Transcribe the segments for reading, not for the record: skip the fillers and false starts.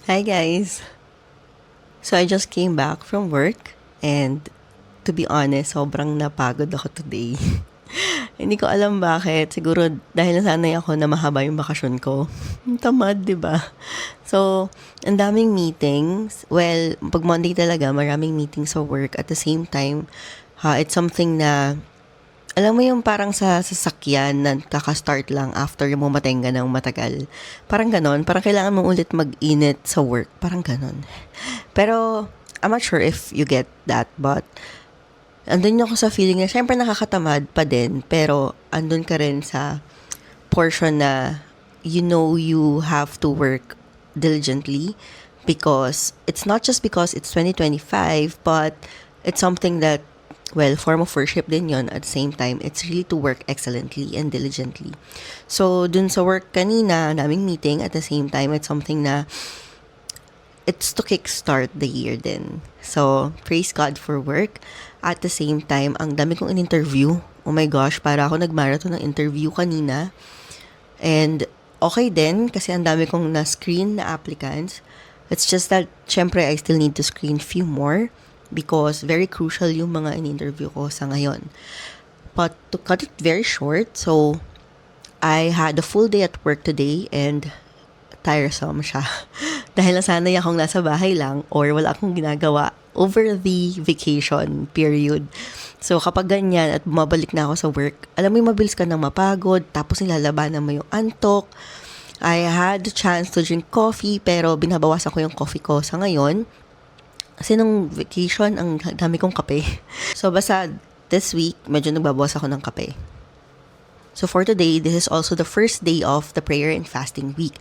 Hi guys! So I just came back from work and to be honest, sobrang napagod ako today. Hindi ko alam bakit. Siguro dahil nasanay ako na mahaba yung bakasyon ko. Ang tamad, di ba? So, ang daming meetings. Well, pag Monday talaga, maraming meetings sa work. At the same time, it's something na alam mo yung parang sa sasakyan na kaka-start lang after mo matenga ng matagal. Parang ganon. Parang kailangan mong ulit mag-init sa work. Parang ganon. Pero, I'm not sure if you get that. But, andun ako sa feeling na syempre nakakatamad pa din. Pero, andun ka rin sa portion na you know you have to work diligently because it's not just because it's 2025 but it's something that form of worship din yon at the same time. It's really to work excellently and diligently. So, dun sa work kanina, naming meeting at the same time, it's something na it's to kickstart the year din. So, praise God for work. At the same time, ang dami kong in-interview. Oh my gosh, para ako nag-marathon ng interview kanina. And okay din kasi ang dami kong na-screen na applicants. It's just that, syempre, I still need to screen few more because very crucial yung mga in-interview ko sa ngayon. But to cut it very short, so I had a full day at work today and tiresome siya. Dahil nasanay akong nasa bahay lang or wala akong ginagawa over the vacation period. So kapag ganyan at bumabalik na ako sa work, alam mo yung mabilis ka nang mapagod, tapos nilalabanan mo yung antok. I had the chance to drink coffee pero binabawasan ko yung coffee ko sa ngayon. Kasi nung vacation, ang dami kong kape. So, basta this week, medyo nagbabawas ako ng kape. So, for today, this is also the first day of the prayer and fasting week.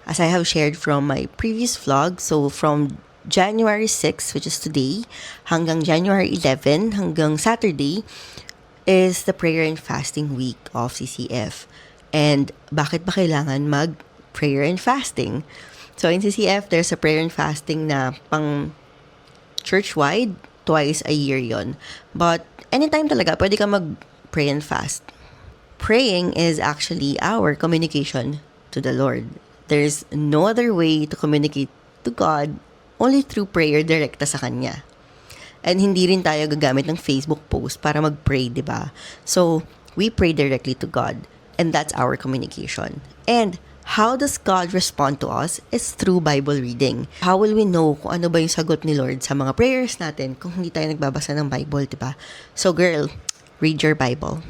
As I have shared from my previous vlog, so from January 6, which is today, hanggang January 11, hanggang Saturday, is the prayer and fasting week of CCF. And bakit ba kailangan mag-prayer and fasting? So, in CCF, there's a prayer and fasting na pang church-wide, twice a year yon. But anytime talaga, pwede ka mag-pray and fast. Praying is actually our communication to the Lord. There's no other way to communicate to God only through prayer direkta sa Kanya. And hindi rin tayo gagamit ng Facebook post para mag-pray, di ba? So, we pray directly to God. And that's our communication. And how does God respond to us is through Bible reading. How will we know kung ano ba yung sagot ni Lord sa mga prayers natin kung hindi tayo nagbabasa ng Bible, diba? So girl, read your Bible.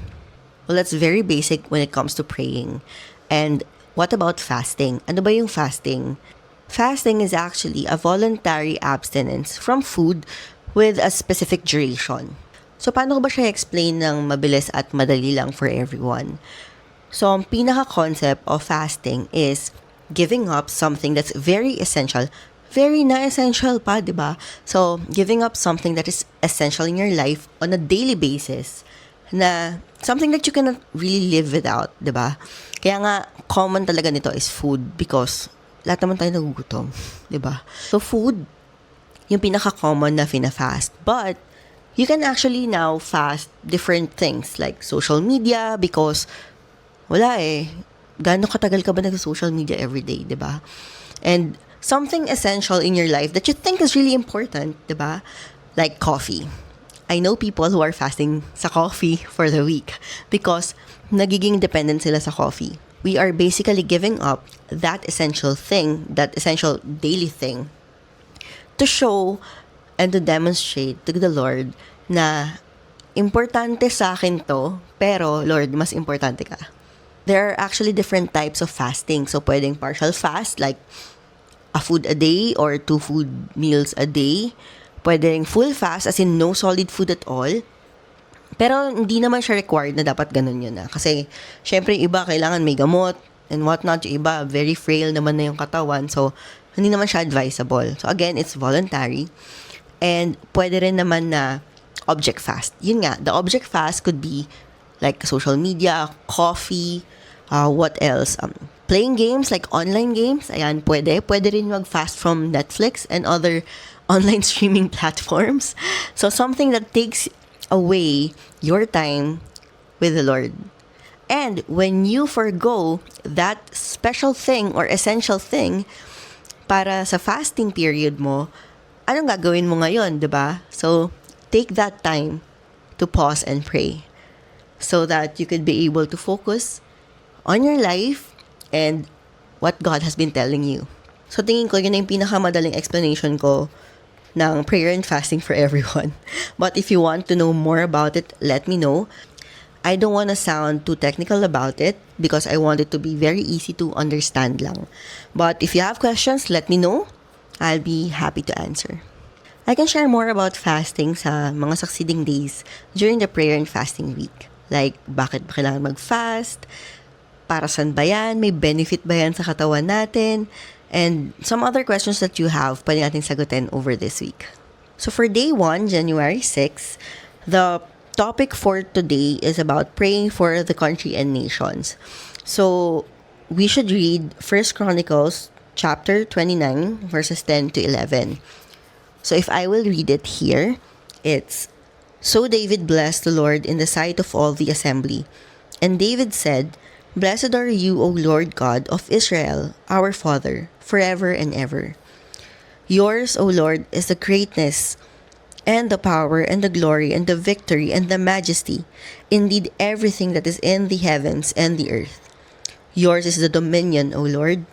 Well, that's very basic when it comes to praying. And what about fasting? Ano ba yung fasting? Fasting is actually a voluntary abstinence from food with a specific duration. So paano ko ba siya explain ng mabilis at madali lang for everyone? So, ang pinaka-concept of fasting is giving up something that's very essential. Very na-essential pa, di ba? So, giving up something that is essential in your life on a daily basis na something that you cannot really live without, di ba? Kaya nga, common talaga nito is food because lahat naman tayo nagugutom, di ba? So, food, yung pinaka-common na fina-fast. But, you can actually now fast different things like social media because wala eh. Gaano katagal ka ba nag-social media everyday, di ba? And something essential in your life that you think is really important, di ba? Like coffee. I know people who are fasting sa coffee for the week because nagiging dependent sila sa coffee. We are basically giving up that essential thing, that essential daily thing to show and to demonstrate to the Lord na importante sa akin to, pero Lord, mas importante ka. There are actually different types of fasting. So, pwedeng partial fast, like a food a day or 2 food meals a day. Pwedeng full fast, as in no solid food at all. Pero, hindi naman siya required na dapat ganun yun na. Kasi, syempre, iba kailangan may gamot and whatnot. Yung iba, very frail naman na yung katawan. So, hindi naman siya advisable. So, again, it's voluntary. And, pwede rin naman na object fast. Yun nga, the object fast could be like social media, coffee, what else? Playing games like online games. Ayan, pwede. Pwede rin mag-fast from Netflix and other online streaming platforms. So, something that takes away your time with the Lord. And when you forgo that special thing or essential thing, para sa fasting period mo, anong gagawin mo ngayon, 'di ba? So, take that time to pause and pray so that you could be able to focus on your life and what God has been telling you. So, tingin ko, yun na yung pinakamadaling explanation ko ng prayer and fasting for everyone. But if you want to know more about it, let me know. I don't want to sound too technical about it because I want it to be very easy to understand lang. But if you have questions, let me know. I'll be happy to answer. I can share more about fasting sa mga succeeding days during the prayer and fasting week. Like, bakit ba kailangan mag-fast? Para saan ba yan? May benefit ba yan sa katawan natin? And some other questions that you have, pwede natin sagutin over this week. So for day 1, January 6, the topic for today is about praying for the country and nations. So we should read 1 Chronicles chapter 29, verses 10 to 11. So if I will read it here, it's, "So David blessed the Lord in the sight of all the assembly. And David said, 'Blessed are you, O Lord God of Israel, our Father, forever and ever. Yours, O Lord, is the greatness and the power and the glory and the victory and the majesty, indeed everything that is in the heavens and the earth. Yours is the dominion, O Lord,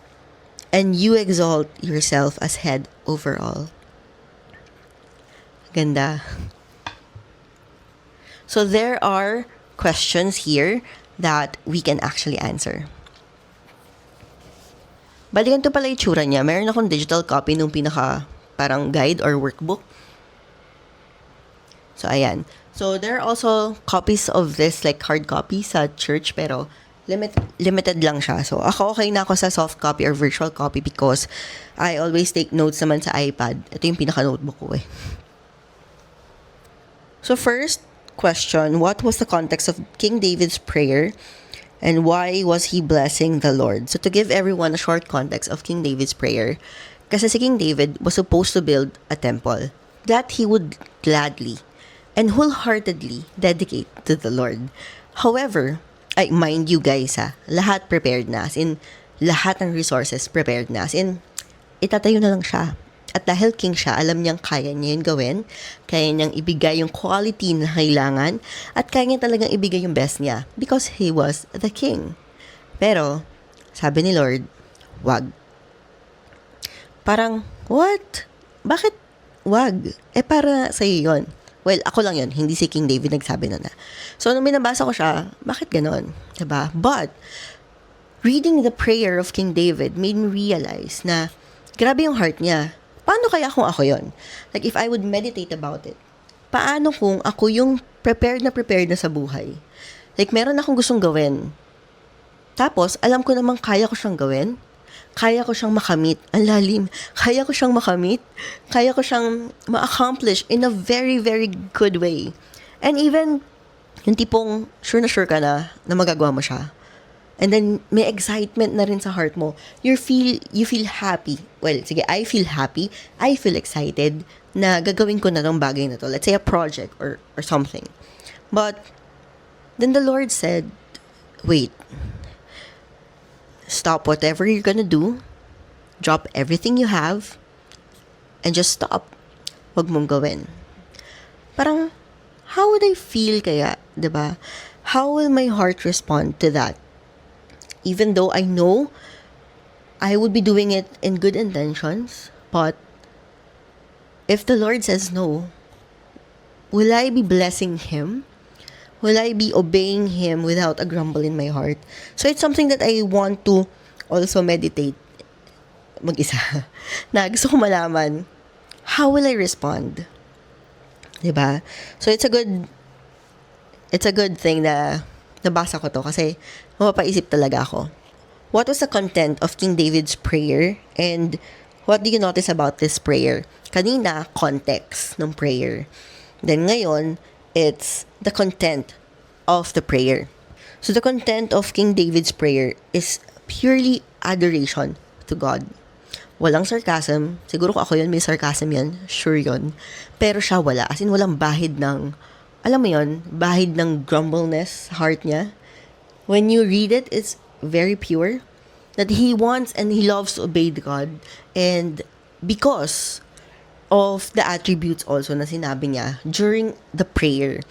and you exalt yourself as head over all.'" Ganda. So there are questions here that we can actually answer. Balikan to pala itsura niya. Meron akong digital copy nung pinaka parang guide or workbook. So, ayan. So, there are also copies of this, like hard copy sa church, pero limited lang siya. So, ako okay na ako sa soft copy or virtual copy because I always take notes naman sa iPad. Ito yung pinaka-notebook ko eh. So, first question, what was the context of King David's prayer and why was he blessing the Lord? So, to give everyone a short context of King David's prayer, kasi si King David was supposed to build a temple that he would gladly and wholeheartedly dedicate to the Lord. However, mind you guys lahat prepared na. As in, lahat ng resources prepared na. As in, itatayo na lang siya. At dahil king siya, alam niyang kaya niya yun gawin, kaya niyang ibigay yung quality na kailangan, at kaya niya talagang ibigay yung best niya because he was the king. Pero, sabi ni Lord, wag. Parang, what? Bakit wag? Para sa'yo yun. Well, ako lang yun. Hindi si King David nagsabi na. So, nung binabasa ko siya, bakit ganon? Diba? But, reading the prayer of King David made me realize na grabe yung heart niya. Paano kaya kung ako yun? Like, if I would meditate about it, paano kung ako yung prepared na sa buhay? Like, meron akong gustong gawin. Tapos, alam ko namang kaya ko siyang gawin. Kaya ko siyang makamit. Ang lalim. Kaya ko siyang makamit. Kaya ko siyang ma-accomplish in a very, very good way. And even, yung tipong sure ka na magagawa mo siya. And then, may excitement na rin sa heart mo. You feel happy. Well, sige, I feel happy. I feel excited na gagawin ko na tong bagay na to. Let's say a project or something. But, then the Lord said, wait. Stop whatever you're gonna do. Drop everything you have. And just stop. Wag mong gawin. Parang, how would I feel kaya? Diba? How will my heart respond to that? Even though I know I would be doing it in good intentions, but if the Lord says no, will I be blessing Him? Will I be obeying Him without a grumble in my heart? So it's something that I want to also meditate mag-isa. Na gusto ko malaman, how will I respond? Diba? So it's a good thing na nabasa ko to kasi mapapaisip talaga ako. What was the content of King David's prayer and what do you notice about this prayer? Kanina, context ng prayer. Then ngayon, it's the content of the prayer. So the content of King David's prayer is purely adoration to God. Walang sarcasm. Siguro kung ako yun, may sarcasm yan. Sure yun. Pero siya wala. As in, walang bahid ng, alam mo yun, bahid ng grumbleness, heart niya. When you read it, it's very pure. that he wants and he loves to obey God. And because of the attributes also na sinabi niya during the prayer.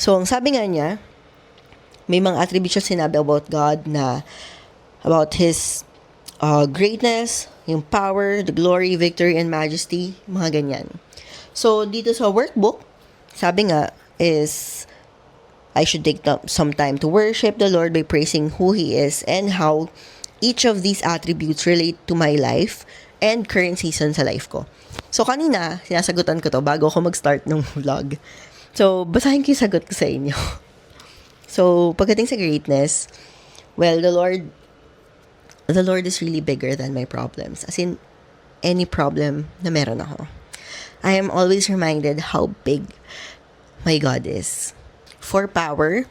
So, ang sabi nga niya, may mga attributes siya sinabi about God na about His greatness, yung power, the glory, victory, and majesty, mga ganyan. So, dito sa workbook, sabi nga is, I should take some time to worship the Lord by praising who He is and how each of these attributes relate to my life and current season sa life ko. So, kanina, sinasagutan ko to bago ako mag-start ng vlog. So, basahin ko yung sagot ko sa inyo. So, pagdating sa greatness, well, the Lord is really bigger than my problems. As in, any problem na meron ako. I am always reminded how big my God is. For power,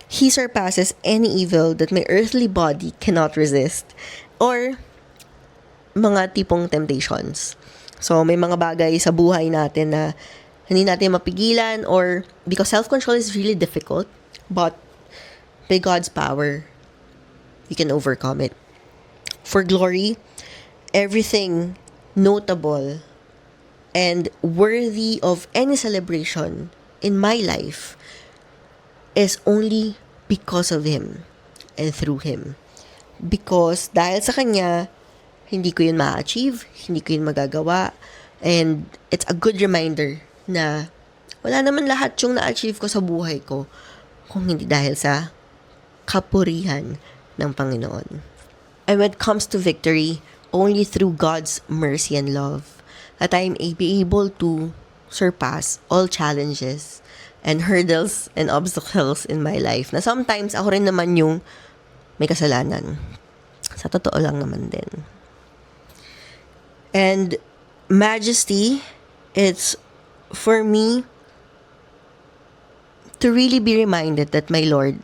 He surpasses any evil that my earthly body cannot resist. Or, mga tipong temptations. So, may mga bagay sa buhay natin na hindi natin mapigilan or because self-control is really difficult, but by God's power, we can overcome it. For glory, everything notable and worthy of any celebration in my life is only because of Him and through Him. Because dahil sa Kanya, hindi ko yun ma-achieve, hindi ko yun magagawa, and it's a good reminder na wala naman lahat yung na-achieve ko sa buhay ko kung hindi dahil sa kapurihan ng Panginoon. And when it comes to victory, only through God's mercy and love that I am able to surpass all challenges and hurdles and obstacles in my life. Na sometimes ako rin naman yung may kasalanan. Sa totoo lang naman din. And majesty, it's for me to really be reminded that my Lord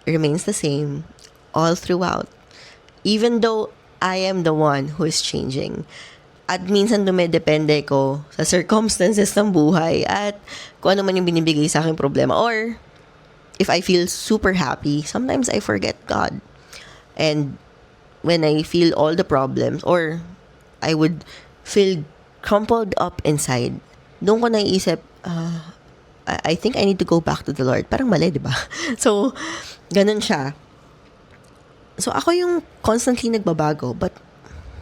remains the same all throughout. Even though I am the one who is changing. At minsan dumedepende ko sa circumstances ng buhay at kung ano man yung binibigay sa aking problema. Or, if I feel super happy, sometimes I forget God. And when I feel all the problems, or I would feel crumpled up inside, doon ko naiisip, I think I need to go back to the Lord. Parang mali, di ba? So, ganun siya. So, ako yung constantly nagbabago, but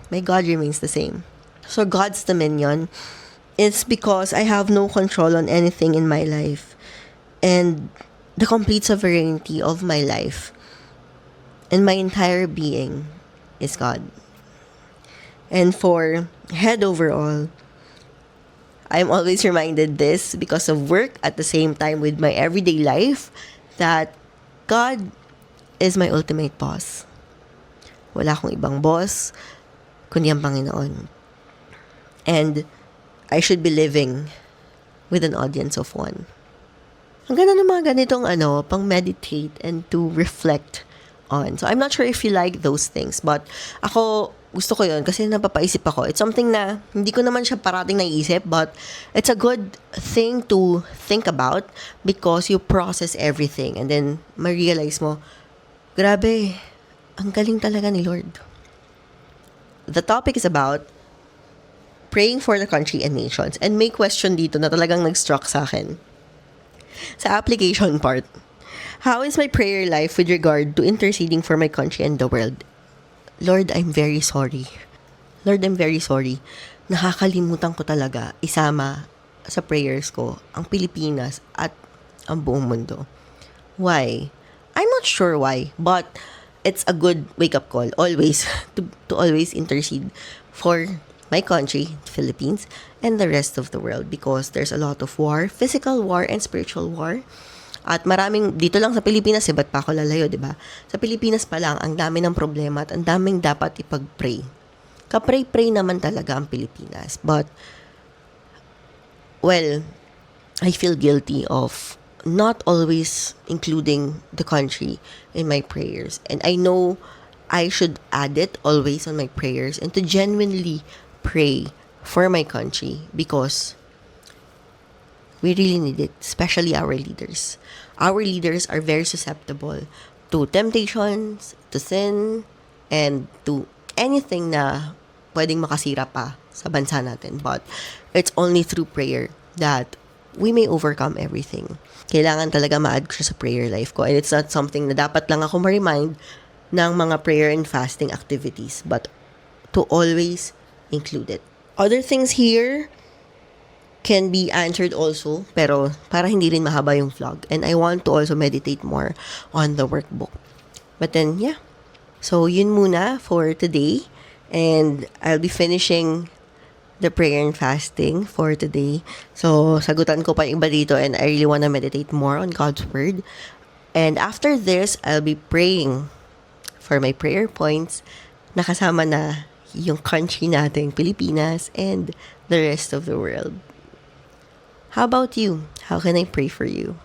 my God remains the same. So, God's dominion is because I have no control on anything in my life. And the complete sovereignty of my life and my entire being is God. And for head overall, I'm always reminded this because of work at the same time with my everyday life that God is my ultimate boss. Wala akong ibang boss, kundi ang Panginoon. And I should be living with an audience of one. Ang ganda ng mga ganitong pang-meditate and to reflect on. So, I'm not sure if you like those things, but ako, gusto ko yun kasi napapaisip ako. It's something na hindi ko naman siya parating naiisip, but it's a good thing to think about because you process everything and then ma-realize mo, grabe, ang galing talaga ni Lord. The topic is about praying for the country and nations. And may question dito na talagang nag-struck sa akin. Sa application part, how is my prayer life with regard to interceding for my country and the world? Lord, I'm very sorry. Lord, I'm very sorry. Nakakalimutan ko talaga isama sa prayers ko ang Pilipinas at ang buong mundo. Why? I'm not sure why, but it's a good wake-up call always to always intercede for my country, Philippines, and the rest of the world because there's a lot of war, physical war and spiritual war. At maraming, dito lang sa Pilipinas, ba't pa ako lalayo, di ba? Sa Pilipinas pa lang, ang dami ng problema at ang daming dapat ipag-pray. Kapray-pray naman talaga ang Pilipinas. But, well, I feel guilty of not always including the country in my prayers. And I know I should add it always on my prayers and to genuinely pray for my country because we really need it, especially our leaders. Our leaders are very susceptible to temptations, to sin, and to anything na pwedeng makasira pa sa bansa natin. But it's only through prayer that we may overcome everything. Kailangan talaga ma-add ko siya sa prayer life ko. And it's not something na dapat lang ako ma-remind ng mga prayer and fasting activities, but to always include it. Other things here can be answered also, pero para hindi rin mahaba yung vlog. And I want to also meditate more on the workbook. But then, yeah. So, yun muna for today. And I'll be finishing the prayer and fasting for today. So, sagutan ko pa yung iba dito and I really want to meditate more on God's Word. And after this, I'll be praying for my prayer points. Nakasama na yung country natin, Pilipinas, and the rest of the world. How about you? How can I pray for you?